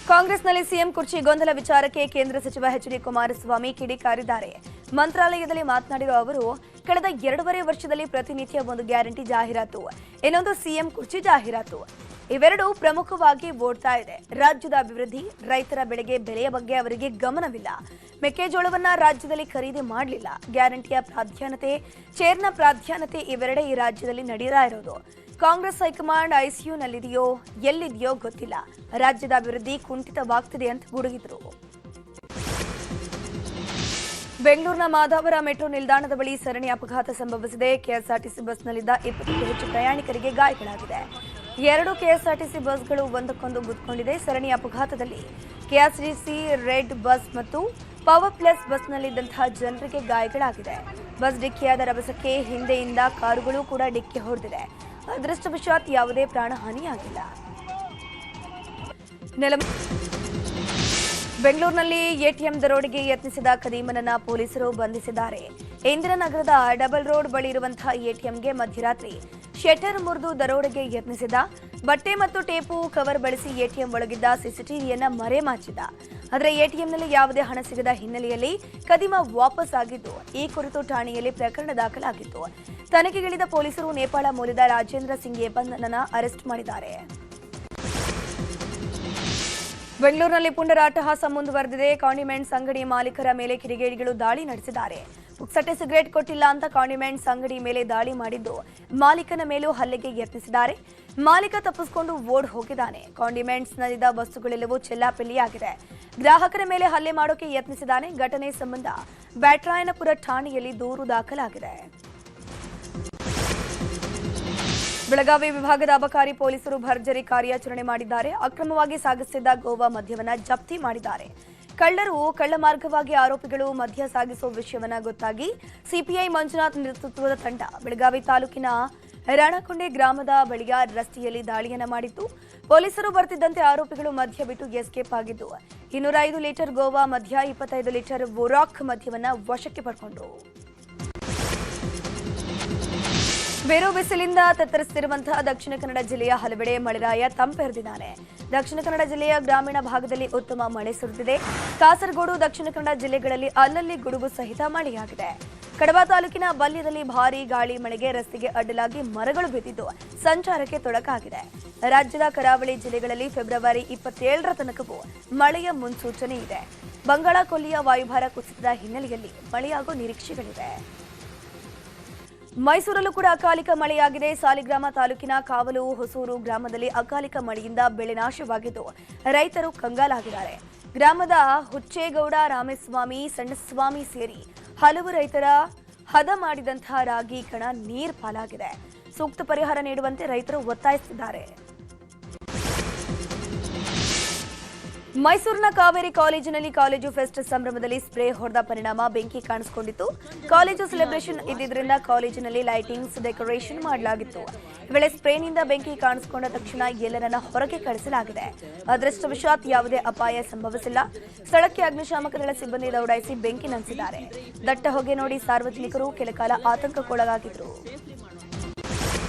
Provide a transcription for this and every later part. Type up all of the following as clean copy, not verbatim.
ಕಾಂಗ್ರೆಸ್ನಲ್ಲಿ ಸಿಎಂ ಕುರ್ಚಿ ಗೊಂದಲ ವಿಚಾರಕ್ಕೆ ಕೇಂದ್ರ ಸಚಿವ ಎಚ್.ಡಿ. ಕುಮಾರಸ್ವಾಮಿ ಕಿಡಿಕಾರಿದ್ದಾರೆ. ಮಂತ್ರಾಲಯದಲ್ಲಿ ಮಾತನಾಡಿರುವ ಅವರು, ಕಳೆದ 2.5 ವರ್ಷದಲ್ಲಿ ಪ್ರತಿನಿತ್ಯ ಒಂದು ಗ್ಯಾರಂಟಿ ಜಾಹೀರಾತು, ಇನ್ನೊಂದು ಸಿಎಂ ಕುರ್ಚಿ ಜಾಹೀರಾತು, ಇವೆರಡೂ ಪ್ರಮುಖವಾಗಿ ಓಡ್ತಾ ಇದೆ. ರಾಜ್ಯದ ಅಭಿವೃದ್ಧಿ, ರೈತರ ಬೆಳೆಯ ಬಗ್ಗೆ ಅವರಿಗೆ ಗಮನವಿಲ್ಲ. ಮೆಕ್ಕೆಜೋಳವನ್ನ ರಾಜ್ಯದಲ್ಲಿ ಖರೀದಿ ಮಾಡಲಿಲ್ಲ. ಗ್ಯಾರಂಟಿಯ ಪ್ರಾಧಾನ್ಯತೆ, ಚೇರ್ನ ಪ್ರಾಧಾನ್ಯತೆ ಇವೆರಡೇ ಈ ರಾಜ್ಯದಲ್ಲಿ ನಡೀತಾ ಇರೋದು. ಕಾಂಗ್ರೆಸ್ ಹೈಕಮಾಂಡ್ ಐಸಿಯುನಲ್ಲಿದೆಯೋ ಎಲ್ಲಿದೆಯೋ ಗೊತ್ತಿಲ್ಲ. ರಾಜ್ಯದ ಅಭಿವೃದ್ಧಿ ಕುಂಠಿತವಾಗ್ತಿದೆ ಅಂತ ಗುಡುಗಿದ್ರು. ಬೆಂಗಳೂರಿನ ಮಾದಾವರ ಮೆಟ್ರೋ ನಿಲ್ದಾಣದ ಬಳಿ ಸರಣಿ ಅಪಘಾತ ಸಂಭವಿಸಿದೆ. ಕೆಎಸ್ಆರ್ಟಿಸಿ ಬಸ್ನಲ್ಲಿದ್ದ 20ಕ್ಕೂ ಹೆಚ್ಚು ಪ್ರಯಾಣಿಕರಿಗೆ ಗಾಯಗಳಾಗಿದೆ. 2 ಕೆಎಸ್ಆರ್ಟಿಸಿ ಬಸ್ಗಳು ಒಂದಕ್ಕೊಂದು ಗುದ್ದುಕೊಂಡಿದೆ. ಸರಣಿ ಅಪಘಾತದಲ್ಲಿ ಕೆಎಸ್ಆರ್ಟಿಸಿ ರೆಡ್ ಬಸ್ ಮತ್ತು ಪವರ್ ಪ್ಲಸ್ ಬಸ್ನಲ್ಲಿದ್ದಂತಹ ಜನರಿಗೆ ಗಾಯಗಳಾಗಿದೆ. ಬಸ್ ಡಿಕ್ಕಿಯಾದ ರಭಸಕ್ಕೆ ಹಿಂದೆಯಿಂದ ಕಾರುಗಳು ಕೂಡ ಡಿಕ್ಕಿ ಹೊಡೆದಿದೆ. ಅದೃಷ್ಟವಶಾತ್ ಯಾವುದೇ ಪ್ರಾಣಹಾನಿಯಾಗಿಲ್ಲ. ಬೆಂಗಳೂರಿನಲ್ಲಿ ಎಟಿಎಂ ದರೋಡೆಗೆ ಯತ್ನಿಸಿದ ಖದೀಮನನ್ನ ಪೊಲೀಸರು ಬಂಧಿಸಿದ್ದಾರೆ. ಇಂದಿರಾನಗರದ ಡಬಲ್ ರೋಡ್ ಬಳಿ ಇರುವಂತಹ ಎಟಿಎಂಗೆ ಮಧ್ಯರಾತ್ರಿ ಶಟರ್ ಮುರಿದು ದರೋಡೆಗೆ ಯತ್ನಿಸಿದ. ಬಟ್ಟೆ ಮತ್ತು ಟೇಪು ಕವರ್ ಬಳಸಿ ಎಟಿಎಂ ಒಳಗಿದ್ದ ಸಿಸಿಟಿವಿಯನ್ನ ಮರೆಮಾಚಿದ. ಆದರೆ ಎಟಿಎಂನಲ್ಲಿ ಯಾವುದೇ ಹಣ ಸಿಗದ ಹಿನ್ನೆಲೆಯಲ್ಲಿ ಖದೀಮ ವಾಪಸ್ ಆಗಿದ್ದು, ಈ ಕುರಿತು ಠಾಣೆಯಲ್ಲಿ ಪ್ರಕರಣ ದಾಖಲಾಗಿತ್ತು. ತನಿಖೆಗಿಳಿದ ಪೊಲೀಸರು ನೇಪಾಳ ಮೂಲದ ರಾಜೇಂದ್ರ ಸಿಂಗ್ ಏಬನ್ನನ್ನ ಅರೆಸ್ಟ್ ಮಾಡಿದ್ದಾರೆ. ಬೆಂಗಳೂರಿನಲ್ಲಿ ಪುಂಡರಾಟಹಾಸ ಮುಂದುವರೆದಿದೆ. ಕಾಂಡಿಮೆಂಟ್ಸ್ ಅಂಗಡಿ ಮಾಲೀಕರ ಮೇಲೆ ಕಿಡಿಗೇಡಿಗಳು ದಾಳಿ ನಡೆಸಿದ್ದಾರೆ. ಪುಕ್ಸಟ್ಟೆ ಸಿಗರೇಟ್ ಕೊಟ್ಟಿಲ್ಲ ಅಂತ ಕಾಂಡಿಮೆಂಟ್ಸ್ ಅಂಗಡಿ ಮೇಲೆ ದಾಳಿ ಮಾಡಿದ್ದು, ಮಾಲೀಕನ ಮೇಲೂ ಹಲ್ಲೆಗೆ ಯತ್ನಿಸಿದ್ದಾರೆ. ಮಾಲೀಕ ತಪ್ಪಿಸಿಕೊಂಡು ಓಡ್ ಹೋಗಿದ್ದಾನೆ. ಕಾಂಡಿಮೆಂಟ್ಸ್ನಲ್ಲಿದ್ದ ವಸ್ತುಗಳೆಲ್ಲವೂ ಚೆಲ್ಲಾಪಿಲ್ಲಿಯಾಗಿದೆ. ಗ್ರಾಹಕರ ಮೇಲೆ ಹಲ್ಲೆ ಮಾಡೋಕೆ ಯತ್ನಿಸಿದ್ದಾನೆ. ಘಟನೆ ಸಂಬಂಧ ಬ್ಯಾಟರಾಯನಪುರ ಠಾಣೆಯಲ್ಲಿ ದೂರು ದಾಖಲಾಗಿದೆ. ಬೆಳಗಾವಿ ವಿಭಾಗದ ಅಬಕಾರಿ ಪೊಲೀಸರು ಭರ್ಜರಿ ಕಾರ್ಯಾಚರಣೆ ಮಾಡಿದ್ದಾರೆ. ಅಕ್ರಮವಾಗಿ ಸಾಗಿಸುತ್ತಿದ್ದ ಗೋವಾ ಮದ್ಯವನ್ನ ಜಪ್ತಿ ಮಾಡಿದ್ದಾರೆ. ಕಳ್ಳರು ಕಳ್ಳ ಮಾರ್ಗವಾಗಿ ಆರೋಪಿಗಳು ಮದ್ಯ ಸಾಗಿಸುವ ವಿಷಯವನ್ನ ಗೊತ್ತಾಗಿ ಸಿಪಿಐ ಮಂಜುನಾಥ್ ನೇತೃತ್ವದ ತಂಡ ಬೆಳಗಾವಿ ತಾಲೂಕಿನ ರಣಕೊಂಡೆ ಗ್ರಾಮದ ಬಳಿಯ ರಸ್ತೆಯಲ್ಲಿ ದಾಳಿಯನ್ನ ಮಾಡಿತ್ತು. ಪೊಲೀಸರು ಬರ್ತಿದ್ದಂತೆ ಆರೋಪಿಗಳು ಮದ್ಯ ಬಿಟ್ಟು ಎಸ್ಕೇಪ್ ಆಗಿದ್ದು, 205 ಲೀಟರ್ ಗೋವಾ ಮದ್ಯ, 25 ಲೀಟರ್ ವೊರಾಕ್ ಮದ್ಯವನ್ನ ವಶಕ್ಕೆ ಪಡ್ಕೊಂಡ್ರು. ಬೇರು ಬಿಸಿಲಿಂದ ತತ್ತರಿಸುತ್ತಿರುವಂತಹ ದಕ್ಷಿಣ ಕನ್ನಡ ಜಿಲ್ಲೆಯ ಹಲವೆಡೆ ಮಳೆರಾಯ ತಂಪೆರೆದಿದ್ದಾನೆ. ದಕ್ಷಿಣ ಕನ್ನಡ ಜಿಲ್ಲೆಯ ಗ್ರಾಮೀಣ ಭಾಗದಲ್ಲಿ ಉತ್ತಮ ಮಳೆ ಸುರಿದಿದೆ. ಕಾಸರಗೋಡು, ದಕ್ಷಿಣ ಕನ್ನಡ ಜಿಲ್ಲೆಗಳಲ್ಲಿ ಅಲ್ಲಲ್ಲಿ ಗುಡುಗು ಸಹಿತ ಮಳೆಯಾಗಿದೆ. ಕಡಬ ತಾಲೂಕಿನ ಬಲ್ಯದಲ್ಲಿ ಭಾರೀ ಗಾಳಿ ಮಳೆಗೆ ರಸ್ತೆಗೆ ಅಡ್ಡಲಾಗಿ ಮರಗಳು ಬಿದ್ದಿದ್ದು ಸಂಚಾರಕ್ಕೆ ತೊಡಕಾಗಿದೆ. ರಾಜ್ಯದ ಕರಾವಳಿ ಜಿಲ್ಲೆಗಳಲ್ಲಿ ಫೆಬ್ರವರಿ 27ರ ತನಕವೂ ಮಳೆಯ ಮುನ್ಸೂಚನೆ ಇದೆ. ಬಂಗಾಳ ಕೊಲ್ಲಿಯ ವಾಯುಭಾರ ಕುಸಿತದ ಹಿನ್ನೆಲೆಯಲ್ಲಿ ಮಳೆಯಾಗುವ ನಿರೀಕ್ಷೆಗಳಿವೆ. ಮೈಸೂರಲ್ಲೂ ಕೂಡ ಅಕಾಲಿಕ ಮಳೆಯಾಗಿದೆ. ಸಾಲಿಗ್ರಾಮ ತಾಲೂಕಿನ ಕಾವಲು ಹೊಸೂರು ಗ್ರಾಮದಲ್ಲಿ ಅಕಾಲಿಕ ಮಳೆಯಿಂದ ಬೆಳೆ ನಾಶವಾಗಿದ್ದು ರೈತರು ಕಂಗಾಲಾಗಿದ್ದಾರೆ. ಗ್ರಾಮದ ಹುಚ್ಚೇಗೌಡ, ರಾಮೇಸ್ವಾಮಿ, ಸಣ್ಣಸ್ವಾಮಿ ಸೇರಿ ಹಲವು ರೈತರ ಹದ ಮಾಡಿದಂತಹ ರಾಗಿ ಕಣ ನೀರ್ ಪಾಲಾಗಿದೆ. ಸೂಕ್ತ ಪರಿಹಾರ ನೀಡುವಂತೆ ರೈತರು ಒತ್ತಾಯಿಸುತ್ತಿದ್ದಾರೆ. ಮೈಸೂರಿನ ಕಾವೇರಿ ಕಾಲೇಜಿನಲ್ಲಿ ಕಾಲೇಜು ಫೆಸ್ಟ್ ಸಂಭ್ರಮದಲ್ಲಿ ಸ್ಪ್ರೇ ಹೊಡೆದ ಪರಿಣಾಮ ಬೆಂಕಿ ಕಾಣಿಸಿಕೊಂಡಿತ್ತು. ಕಾಲೇಜು ಸೆಲೆಬ್ರೇಷನ್ ಇದ್ದಿದ್ದರಿಂದ ಕಾಲೇಜಿನಲ್ಲಿ ಲೈಟಿಂಗ್ಸ್, ಡೆಕೋರೇಷನ್ ಮಾಡಲಾಗಿತ್ತು. ಈ ವೇಳೆ ಸ್ಪ್ರೇನಿಂದ ಬೆಂಕಿ ಕಾಣಿಸಿಕೊಂಡ ತಕ್ಷಣ ಎಲ್ಲರನ್ನ ಹೊರಗೆ ಕಳಿಸಲಾಗಿದೆ. ಅದೃಷ್ಟವಶಾತ್ ಯಾವುದೇ ಅಪಾಯ ಸಂಭವಿಸಿಲ್ಲ. ಸ್ಥಳಕ್ಕೆ ಅಗ್ನಿಶಾಮಕ ದಳ ಸಿಬ್ಬಂದಿ ದೌಡಾಯಿಸಿ ಬೆಂಕಿ ನಂದಿಸಿದ್ದಾರೆ. ದಟ್ಟ ಹೊಗೆ ನೋಡಿ ಸಾರ್ವಜನಿಕರು ಕೆಲಕಾಲ ಆತಂಕಕ್ಕೊಳಗಾಗಿದ್ರು.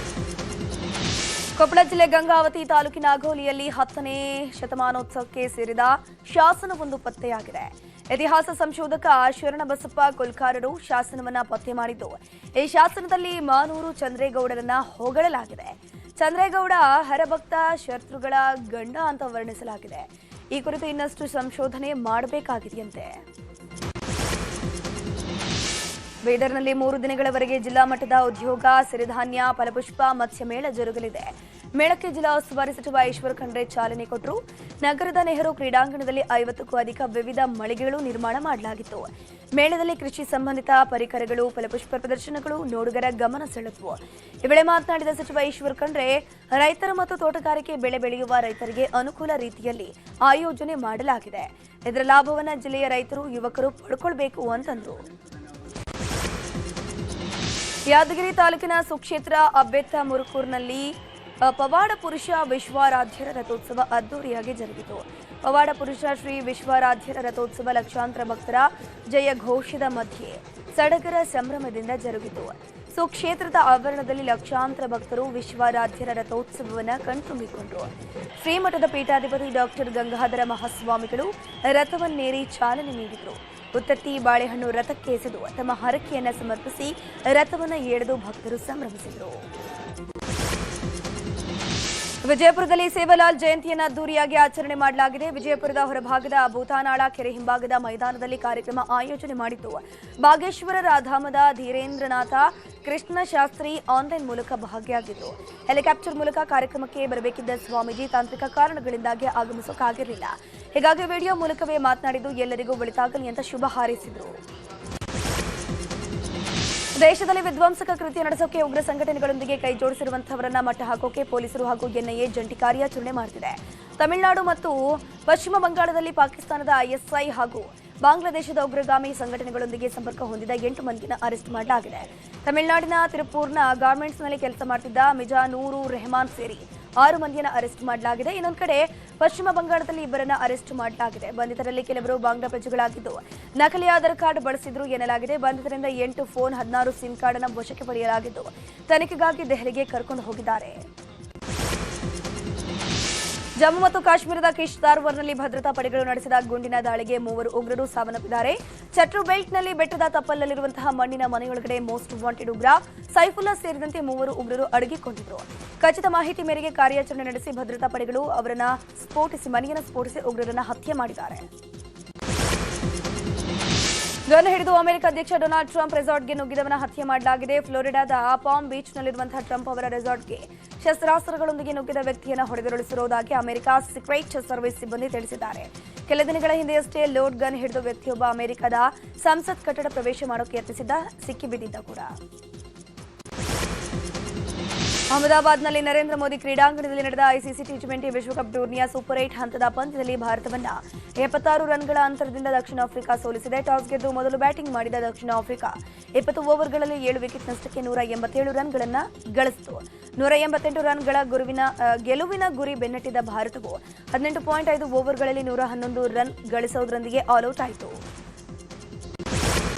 ಕೊಪ್ಪಳ ಜಿಲ್ಲೆ ಗಂಗಾವತಿ ತಾಲೂಕಿನ ಅಘೋಲಿಯಲ್ಲಿ 10ನೇ ಶತಮಾನೋತ್ಸವಕ್ಕೆ ಸೇರಿದ ಶಾಸನವೊಂದು ಪತ್ತೆಯಾಗಿದೆ. ಇತಿಹಾಸ ಸಂಶೋಧಕ ಶರಣಬಸಪ್ಪ ಕೊಲ್ಕಾರರು ಶಾಸನವನ್ನ ಪತ್ತೆ ಮಾಡಿದ್ದು, ಈ ಶಾಸನದಲ್ಲಿ ಮಾನೂರು ಚಂದ್ರೇಗೌಡರನ್ನ ಹೊಗಳಲಾಗಿದೆ. ಚಂದ್ರೇಗೌಡ ಹರಭಕ್ತ ಶತ್ರುಗಳ ಗಂಡ ಅಂತ ವರ್ಣಿಸಲಾಗಿದೆ. ಈ ಕುರಿತು ಇನ್ನಷ್ಟು ಸಂಶೋಧನೆ ಮಾಡಬೇಕಾಗಿದೆಯಂತೆ. ಬೀದರ್ನಲ್ಲಿ 3 ದಿನಗಳವರೆಗೆ ಜಿಲ್ಲಾ ಮಟ್ಟದ ಉದ್ಯೋಗ, ಸಿರಿಧಾನ್ಯ, ಫಲಪುಷ್ಪ, ಮತ್ಸ್ಯ ಮೇಳ ಜರುಗಲಿದೆ. ಮೇಳಕ್ಕೆ ಜಿಲ್ಲಾ ಉಸ್ತುವಾರಿ ಸಚಿವ ಈಶ್ವರ ಖಂಡ್ರೆ ಚಾಲನೆ ಕೊಟ್ಟರು. ನಗರದ ನೆಹರು ಕ್ರೀಡಾಂಗಣದಲ್ಲಿ 50ಕ್ಕೂ ಅಧಿಕ ವಿವಿಧ ಮಳಿಗೆಗಳು ನಿರ್ಮಾಣ ಮಾಡಲಾಗಿತ್ತು. ಮೇಳದಲ್ಲಿ ಕೃಷಿ ಸಂಬಂಧಿತ ಪರಿಕರಗಳು, ಫಲಪುಷ್ಪ ಪ್ರದರ್ಶನಗಳು ನೋಡುಗರ ಗಮನ ಸೆಳೆದವು. ಈ ವೇಳೆ ಮಾತನಾಡಿದ ಸಚಿವ ಈಶ್ವರ ಖಂಡ್ರೆ, ರೈತರು ಮತ್ತು ತೋಟಗಾರಿಕೆ ಬೆಳೆ ಬೆಳೆಯುವ ರೈತರಿಗೆ ಅನುಕೂಲ ರೀತಿಯಲ್ಲಿ ಆಯೋಜನೆ ಮಾಡಲಾಗಿದೆ. ಇದರ ಲಾಭವನ್ನು ಜಿಲ್ಲೆಯ ರೈತರು, ಯುವಕರು ಪಡ್ಕೊಳ್ಬೇಕು ಅಂತಂದ್ರು. ಯಾದಗಿರಿ ತಾಲೂಕಿನ ಸುಕ್ಷೇತ್ರ ಅಬ್ಬೆತ್ತ ಮುರುಕೂರಿನಲ್ಲಿ ಪವಾಡ ಪುರುಷ ವಿಶ್ವಾರಾಧ್ಯರ ರಥೋತ್ಸವ ಅದ್ದೂರಿಯಾಗಿ ಜರುಗಿತು. ಪವಾಡ ಪುರುಷ ಶ್ರೀ ವಿಶ್ವಾರಾಧ್ಯರ ರಥೋತ್ಸವ ಲಕ್ಷಾಂತರ ಭಕ್ತರ ಜಯ ಘೋಷದ ಮಧ್ಯೆ ಸಡಗರ ಸಂಭ್ರಮದಿಂದ ಜರುಗಿತು. ಸುಕ್ಷೇತ್ರದ ಆವರಣದಲ್ಲಿ ಲಕ್ಷಾಂತರ ಭಕ್ತರು ವಿಶ್ವಾರಾಧ್ಯರ ರಥೋತ್ಸವವನ್ನು ಕಣ್ತುಂಬಿಕೊಂಡರು. ಶ್ರೀಮಠದ ಪೀಠಾಧಿಪತಿ ಡಾಕ್ಟರ್ ಗಂಗಾಧರ ಮಹಾಸ್ವಾಮಿಗಳು ರಥವನ್ನೇರಿ ಚಾಲನೆ ನೀಡಿದರು. ಉತ್ತತ್ತಿ ಬಾಳೆಹಣ್ಣು ರಥಕ್ಕೆ ಎಸೆದು ತಮ್ಮ ಹರಕೆಯನ್ನು ಸಮರ್ಪಿಸಿ ರಥವನ್ನು ಎಳೆದು ಭಕ್ತರು ಸಂಭ್ರಮಿಸಿದರು. ವಿಜಯಪುರದಲ್ಲಿ ಸೇವಾಲಾಲ್ ಜಯಂತಿಯನ್ನು ಅದ್ದೂರಿಯಾಗಿ ಆಚರಣೆ ಮಾಡಲಾಗಿದೆ. ವಿಜಯಪುರದ ಹೊರಭಾಗದ ಭೂತಾನಾಳ ಕೆರೆ ಹಿಂಭಾಗದ ಮೈದಾನದಲ್ಲಿ ಕಾರ್ಯಕ್ರಮ ಆಯೋಜನೆ ಮಾಡಿದ್ದು, ಬಾಗೇಶ್ವರ ರಾಧಾಮದ ಧೀರೇಂದ್ರನಾಥ ಕೃಷ್ಣಶಾಸ್ತ್ರಿ ಆನ್ಲೈನ್ ಮೂಲಕ ಭಾಗಿಯಾಗಿದ್ದರು. ಹೆಲಿಕಾಪ್ಟರ್ ಮೂಲಕ ಕಾರ್ಯಕ್ರಮಕ್ಕೆ ಬರಬೇಕಿದ್ದ ಸ್ವಾಮೀಜಿ ತಾಂತ್ರಿಕ ಕಾರಣಗಳಿಂದಾಗಿ ಆಗಮಿಸೋಕಾಗಿರಲಿಲ್ಲ. ಹೀಗಾಗಿ ವಿಡಿಯೋ ಮೂಲಕವೇ ಮಾತನಾಡಿದ್ದು ಎಲ್ಲರಿಗೂ ಒಳಿತಾಗಲಿ ಅಂತ ಶುಭ ಹಾರೈಸಿದರು. ದೇಶದಲ್ಲಿ ವಿಧ್ವಂಸಕ ಕೃತ್ಯ ನಡೆಸೋಕೆ ಉಗ್ರ ಸಂಘಟನೆಗಳೊಂದಿಗೆ ಕೈ ಜೋಡಿಸಿರುವಂತಹವರನ್ನ ಮಟ್ಟ ಹಾಕೋಕೆ ಪೊಲೀಸರು ಹಾಗೂ ಎನ್ಐಎ ಜಂಟಿ ಕಾರ್ಯಾಚರಣೆ ಮಾಡುತ್ತಿದೆ. ತಮಿಳುನಾಡು ಮತ್ತು ಪಶ್ಚಿಮ ಬಂಗಾಳದಲ್ಲಿ ಪಾಕಿಸ್ತಾನದ ಐಎಸ್ಐ ಹಾಗೂ ಬಾಂಗ್ಲಾದೇಶದ ಉಗ್ರಗಾಮಿ ಸಂಘಟನೆಗಳೊಂದಿಗೆ ಸಂಪರ್ಕ ಹೊಂದಿದ 8 ಮಂದಿನ ಅರೆಸ್ಟ್ ಮಾಡಲಾಗಿದೆ. ತಮಿಳುನಾಡಿನ ತಿರುಪೂರ್ನ ಗಾರ್ಮೆಂಟ್ಸ್ನಲ್ಲಿ ಕೆಲಸ ಮಾಡುತ್ತಿದ್ದ ಮಿಜಾನೂರು ರೆಹಮಾನ್ ಸೇರಿ 6 ಮಂದಿಯನ್ನು ಅರೆಸ್ಟ್ ಮಾಡಲಾಗಿದೆ. ಇನ್ನೊಂದು ಕಡೆ ಪಶ್ಚಿಮ ಬಂಗಾಳದಲ್ಲಿ 2 ಅರೆಸ್ಟ್ ಮಾಡಲಾಗಿದೆ. ಬಂಧಿತರಲ್ಲಿ ಕೆಲವರು ಬಾಂಗ್ಲಾ ಪ್ರಜೆಗಳಾಗಿದ್ದು ನಕಲಿ ಆಧಾರ್ ಕಾರ್ಡ್ ಬಳಸಿದ್ರು ಎನ್ನಲಾಗಿದೆ. ಬಂಧಿತರಿಂದ 8 ಫೋನ್, 16 ಸಿಮ್ ಕಾರ್ಡ್ ಅನ್ನು ವಶಕ್ಕೆ ಪಡೆಯಲಾಗಿದ್ದು ತನಿಖೆಗಾಗಿ ದೆಹಲಿಗೆ ಕರ್ಕೊಂಡು ಹೋಗಿದ್ದಾರೆ. ಜಮ್ಮು ಮತ್ತು ಕಾಶ್ಮೀರದ ಕಿಶ್ತಾರ್ವರ್ನಲ್ಲಿ ಭದ್ರತಾ ಪಡೆಗಳು ನಡೆಸಿದ ಗುಂಡಿನ ದಾಳಿಗೆ 3 ಉಗ್ರರು ಸಾವನ್ನಪ್ಪಿದ್ದಾರೆ. ಚಟ್ರು ಬೆಲ್ಟ್ನಲ್ಲಿ ಬೆಟ್ಟದ ತಪ್ಪಲಲ್ಲಿರುವಂತಹ ಮಣ್ಣಿನ ಮನೆಯೊಳಗಡೆ ಮೋಸ್ಟ್ ವಾಂಟೆಡ್ ಉಗ್ರ ಸೈಫುಲ್ಲಾ ಸೇರಿದಂತೆ 3 ಉಗ್ರರು ಅಡಗಿಕೊಂಡಿದ್ರು. ಖಚಿತ ಮಾಹಿತಿ ಮೇರೆಗೆ ಕಾರ್ಯಾಚರಣೆ ನಡೆಸಿ ಭದ್ರತಾ ಪಡೆಗಳು ಮನೆಯನ್ನು ಸ್ಫೋಟಿಸಿ ಉಗ್ರರನ್ನ ಹತ್ಯೆ ಮಾಡಿದ್ದಾರೆ. ಗನ್ ಹಿಡಿದು ಅಮೆರಿಕ ಅಧ್ಯಕ್ಷ ಡೊನಾಲ್ಡ್ ಟ್ರಂಪ್ ರೆಸಾರ್ಟ್ಗೆ ನುಗ್ಗಿದವನ ಹತ್ಯೆ ಮಾಡಲಾಗಿದೆ. ಫ್ಲೋರಿಡಾದ ಪಾಮ್ ಬೀಚ್ನಲ್ಲಿರುವಂತಹ ಟ್ರಂಪ್ ಅವರ ರೆಸಾರ್ಟ್ಗೆ ಶಸ್ತ್ರಾಸ್ತ್ರಗಳೊಂದಿಗೆ ನುಗ್ಗಿದ ವ್ಯಕ್ತಿಯನ್ನು ಹೊಡೆದುರುಳಿಸಿರುವುದಾಗಿ ಅಮೆರಿಕ ಸೀಕ್ರೆಟ್ ಸರ್ವಿಸ್ ಸಿಬ್ಬಂದಿ ತಿಳಿಸಿದ್ದಾರೆ. ಕೆಲ ದಿನಗಳ ಹಿಂದೆಯಷ್ಟೇ ಲೋಡ್ ಗನ್ ಹಿಡಿದ ವ್ಯಕ್ತಿಯೊಬ್ಬ ಅಮೆರಿಕದ ಸಂಸತ್ ಕಟ್ಟಡ ಪ್ರವೇಶ ಮಾಡೋಕೆ ಯತ್ನಿಸಿದ್ದ, ಸಿಕ್ಕಿಬಿದ್ದಿದ್ದ ಕೂಡ. ಅಹಮದಾಬಾದ್ನಲ್ಲಿ ನರೇಂದ್ರ ಮೋದಿ ಕ್ರೀಡಾಂಗಣದಲ್ಲಿ ನಡೆದ ಐಸಿಸಿ ಟಿ20 ವಿಶ್ವಕಪ್ ಟೂರ್ನಿಯ ಸೂಪರ್ 8 ಹಂತದ ಪಂದ್ಯದಲ್ಲಿ ಭಾರತವನ್ನ 76 ರನ್ಗಳ ಅಂತರದಿಂದ ದಕ್ಷಿಣ ಆಫ್ರಿಕಾ ಸೋಲಿಸಿದೆ. ಟಾಸ್ ಗೆದ್ದು ಮೊದಲು ಬ್ಯಾಟಿಂಗ್ ಮಾಡಿದ ದಕ್ಷಿಣ ಆಫ್ರಿಕಾ 20 ಓವರ್ಗಳಲ್ಲಿ 7 ವಿಕೆಟ್ ನಷ್ಟಕ್ಕೆ 187 ರನ್ಗಳನ್ನು ಗಳಿಸಿತು. 188 ರನ್ಗಳ ಗೆಲುವಿನ ಗುರಿ ಬೆನ್ನಟ್ಟಿದ್ದ ಭಾರತವು 18.5 ಓವರ್ಗಳಲ್ಲಿ 111 ರನ್ ಗಳಿಸುವುದರೊಂದಿಗೆ ಆಲ್ಔಟ್ ಆಯಿತು.